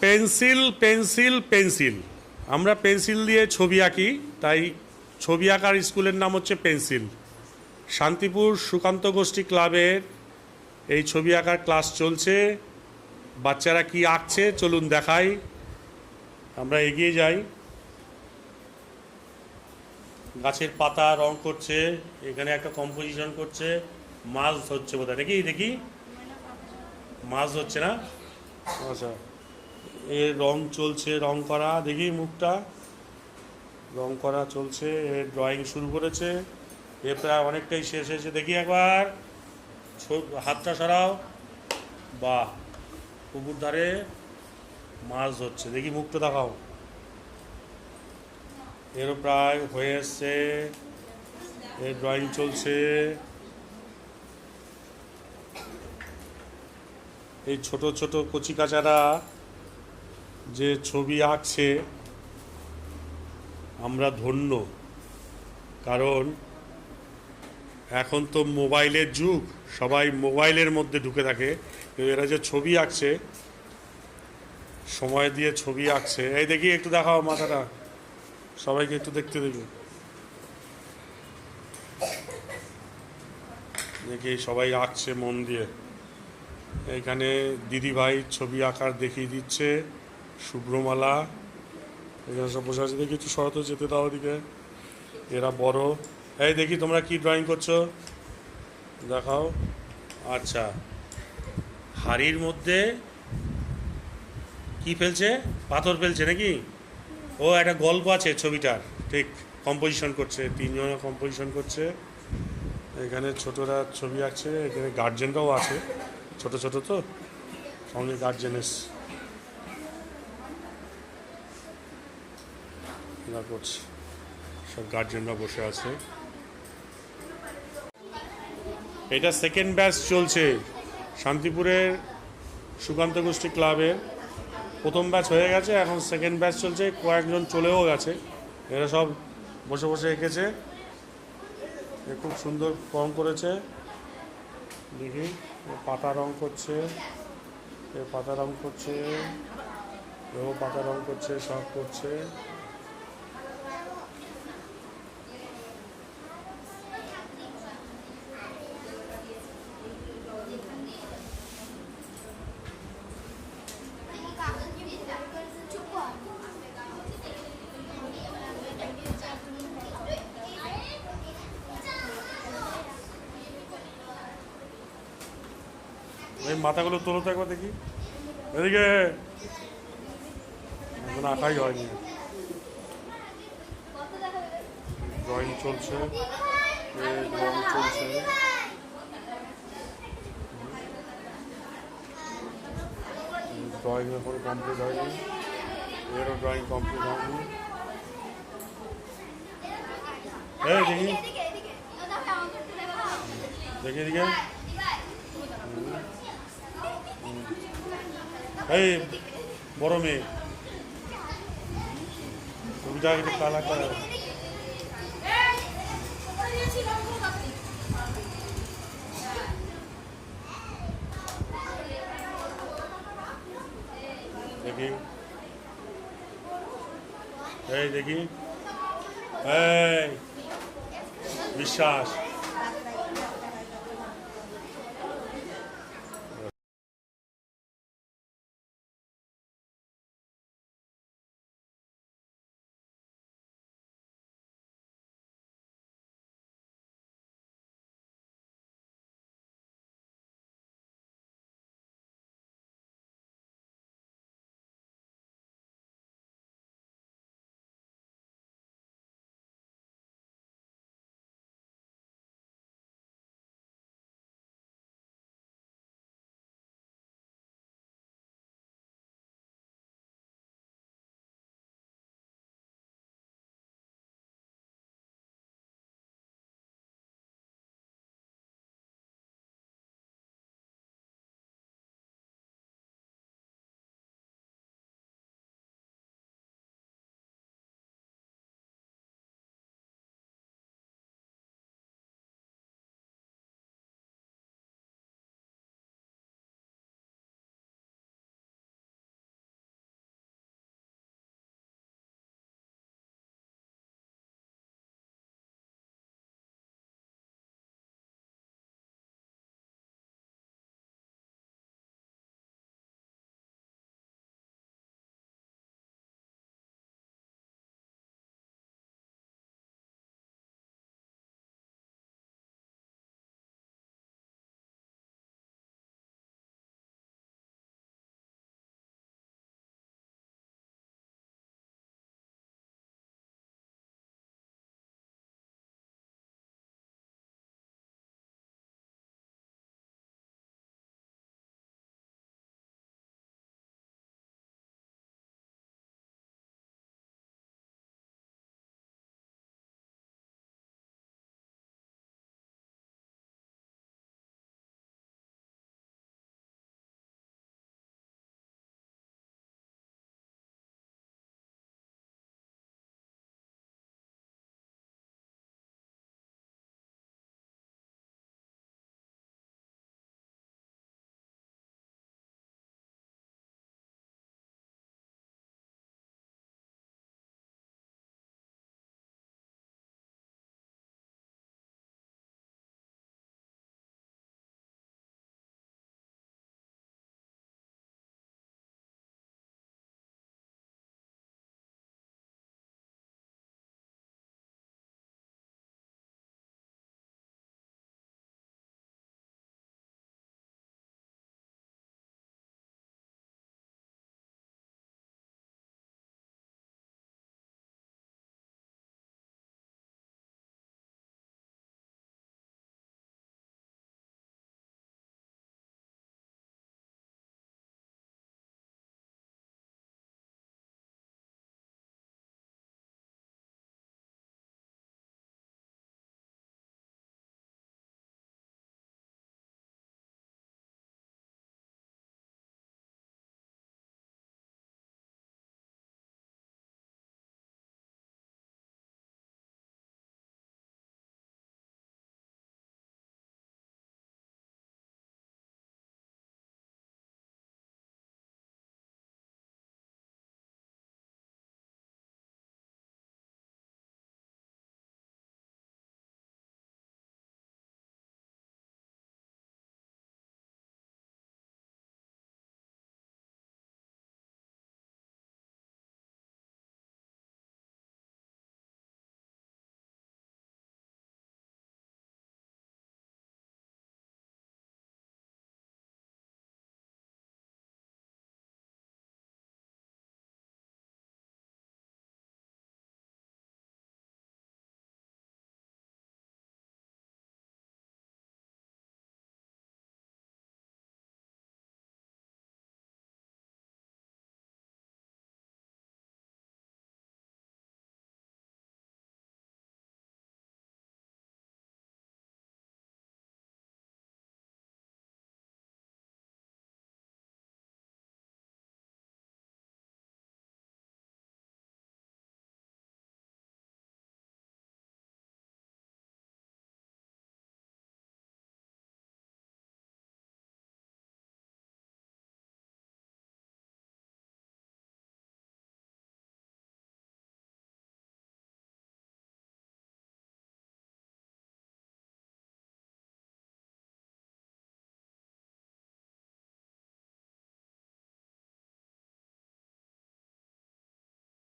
Pencil pencil pencil, আমরা pencil দিয়ে ছবি আঁকি, তাই ছবি আঁকার স্কুলের নাম হচ্ছে পেন্সিল। শান্তিপুর সুকান্ত গোষ্ঠী ক্লাবের এই ছবি আঁকার ক্লাস চলছে। বাচ্চারা কি আঁকছে চলুন দেখাই, আমরা এগিয়ে যাই। গাছের পাতা রং করছে, এখানে একটা কম্পোজিশন করছে, মাছ ধরছে বোধহয়, দেখি দেখি মাছ ধরছে না? আচ্ছা, এর রং চলছে, রং করা, দেখি মুখটা রং করা চলছে, এর ড্রয়িং শুরু করেছে, এ প্রায় অনেকটাই শেষ হয়েছে। দেখি একবার হাতটা সরাও, বাহ, পুকুর ধারে মাছ ধরছে, দেখি মুখটা দেখাও। এরও প্রায় হয়ে এসছে, এর ড্রয়িং চলছে। এই ছোট ছোট কচিকাচারা যে ছবি আঁকছে, আমরা ধন্য, কারণ এখন তো মোবাইলের যুগ, সবাই মোবাইলের মধ্যে ঢুকে থাকে, কিন্তু এরা যে ছবি আঁকছে, সময় দিয়ে ছবি আঁকছে। এই দেখি একটু দেখাও মাথাটা, সবাইকে একটু দেখতে দেখি, দেখি সবাই আঁকছে মন দিয়ে। এইখানে দিদিভাই ছবি আঁকার দেখিয়ে দিচ্ছে, শুভ্রমালা, এখানে সব বসে আছে, দেখি একটু সরাতে যেতে দাও দিকে, এরা বড়। এই দেখি তোমরা কি ড্রয়িং করছো দেখাও। আচ্ছা, হাড়ির মধ্যে কি ফেলছে? পাথর ফেলছে নাকি? ও, একটা গল্প আছে ছবিটার, ঠিক কম্পোজিশন করছে, তিনজন কম্পোজিশন করছে। এখানে ছোটরা ছবি আঁকছে, এখানে গার্জেনরাও আছে, ছোট ছোট তো, সঙ্গে গার্জেন এরা করছে, সব গার্জেনরা বসে আছে। এটা সেকেন্ড ব্যাচ চলছে শান্তিপুরের সুকান্ত গোষ্ঠী ক্লাবের। প্রথম ব্যাচ হয়ে গেছে, এখন সেকেন্ড ব্যাচ চলছে, কয়েকজন চলেও গেছে। এরা সব বসে বসে এঁকেছে, খুব সুন্দর রং করেছে। দেখি পাতা রং করছে, পাতা রং করছে, এও পাতা রং করছে, সব করছে। এই মাথাগুলো তোলো তো একবার দেখি, এদিকে এখন আঁকাই হয়নি, ড্রয়িং চলছে, রং চলছে। ড্রয়িং এখন কমপ্লিট হয়নি, এরও ড্রয়িং কমপ্লিট হয়নি। এই দেখি দেখি এদিকে, এই বড় মেয়ে ছবিটা একটু কালার করা, দেখি, এই দেখি, এই বিশ্বাস।